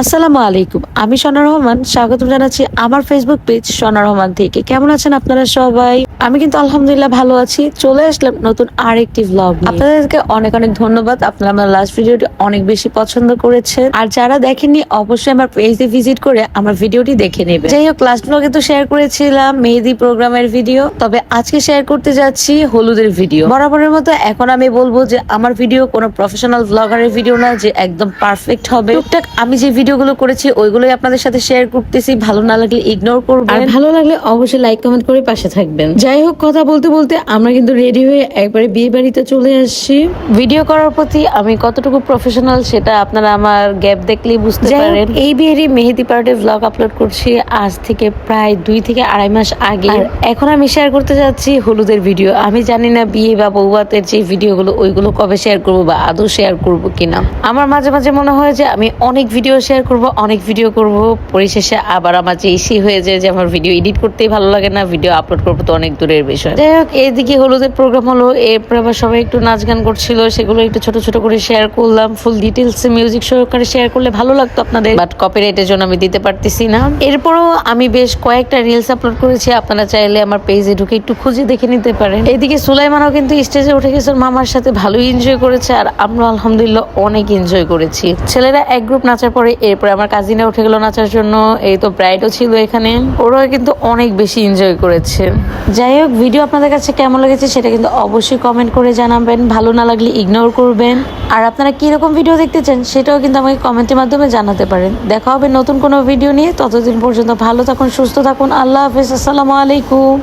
আসসালামু আলাইকুম, আমি সোনা রহমান। স্বাগতম জানাচ্ছি আমার ফেসবুক পেজ সোনা রহমান থেকে। কেমন আছেন আপনারা সবাই? আমি কিন্তু আলহামদুলিল্লাহ ভালো আছি। চলে আসলাম নতুন আরেকটি ভ্লগ। আপনাদেরকে অনেক অনেক ধন্যবাদ। আপনারা আমার লাস্ট ভিডিওটি অনেক বেশি পছন্দ করেছেন, আর যারা দেখেননি অবশ্যই আমার পেজে ভিজিট করে আমার ভিডিওটি দেখে নেবেন। যাই হোক, লাস্ট ভ্লগে তো শেয়ার করেছিলাম মেহেদি প্রোগ্রামের ভিডিও, তবে আজকে শেয়ার করতে যাচ্ছি হলুদের ভিডিও। বরাবরের মতো এখন আমি বলবো যে আমার ভিডিও কোনো প্রফেশনাল ভ্লগারের ভিডিও না যে একদম পারফেক্ট হবে। টুকটাক আমি যে ভিডিওগুলো করেছি ওইগুলোই আপনাদের সাথে শেয়ার করতেছি। ভালো না লাগলে ইগনোর করবেন, আর ভালো লাগলে অবশ্যই লাইক কমেন্ট করে পাশে থাকবেন। যাই হোক, কথা বলতে বলতে আমরা কিন্তু রেডি হয়ে একবারে বিয়ে বাড়িতে চলে আসছি। ভিডিও করার প্রতি আমি কতটুকু প্রফেশনাল সেটা আপনারা আমার গ্যাপ দেখলেই বুঝতে পারেন। এই বিয়েরই মেহেদি পার্টির ভ্লগ আপলোড করছি আজ থেকে প্রায় 2 থেকে আড়াই মাস আগে। আর এখন আমি শেয়ার করতে যাচ্ছি হলুদের ভিডিও। আমি জানি না বিয়ে বা বৌভাতের যে ভিডিওগুলো ওইগুলো কবে শেয়ার করবো বা আদৌ শেয়ার করবো কিনা। আমার মাঝে মাঝে মনে হয় যে আমি অনেক ভিডিও শেয়ার করব, অনেক ভিডিও করব, পরিশেষে আবার আমার যে ইসি হয়ে যায় যে আমার ভিডিও এডিট করতেই ভালো লাগে না, ভিডিও আপলোড করবো তো অনেক দূরের বিষয়। যাই হোক, এইদিকে হলুদের প্রোগ্রাম হলো, এরপর আবার সবাই একটু নাচ গান করছিল, সেগুলো একটু ছোট ছোট করে শেয়ার করলাম। ফুল ডিটেলস মিউজিক সহকারে শেয়ার করলে ভালো লাগতো আপনাদের, বাট কপিরাইটের জন্য আমি দিতে পারতেছি না। এরপরও আমি বেশ কয়েকটা রিলস আপলোড করেছি, আপনারা চাইলে আমার পেজে ঢুকে একটু খুঁজে দেখে নিতে পারেন। এইদিকে সুলাইমানও কিন্তু স্টেজে উঠে গেছে মামার সাথে, ভালোই এনজয় করেছে, আর আমরা আলহামদুলিল্লাহ অনেক এনজয় করেছি। ছেলেরা এক গ্রুপ নাচার পরে এরপরে আমার কাজিনা উঠে গেল নাচার জন্য। এই তো ব্রাইডও ছিল এখানে, ওরাও কিন্তু অনেক বেশি এনজয় করেছে। যাই হোক, ভিডিও আপনাদের কাছে কেমন লেগেছে সেটা কিন্তু অবশ্যই কমেন্ট করে জানাবেন। ভালো না লাগলে ইগনোর করবেন, আর আপনারা কিরকম ভিডিও দেখতে চান সেটাও কিন্তু আমাকে কমেন্টের মাধ্যমে জানাতে পারেন। দেখা হবে নতুন কোনো ভিডিও নিয়ে। ততদিন পর্যন্ত ভালো থাকুন, সুস্থ থাকুন। আল্লাহ হাফেজ, আসসালামু আলাইকুম।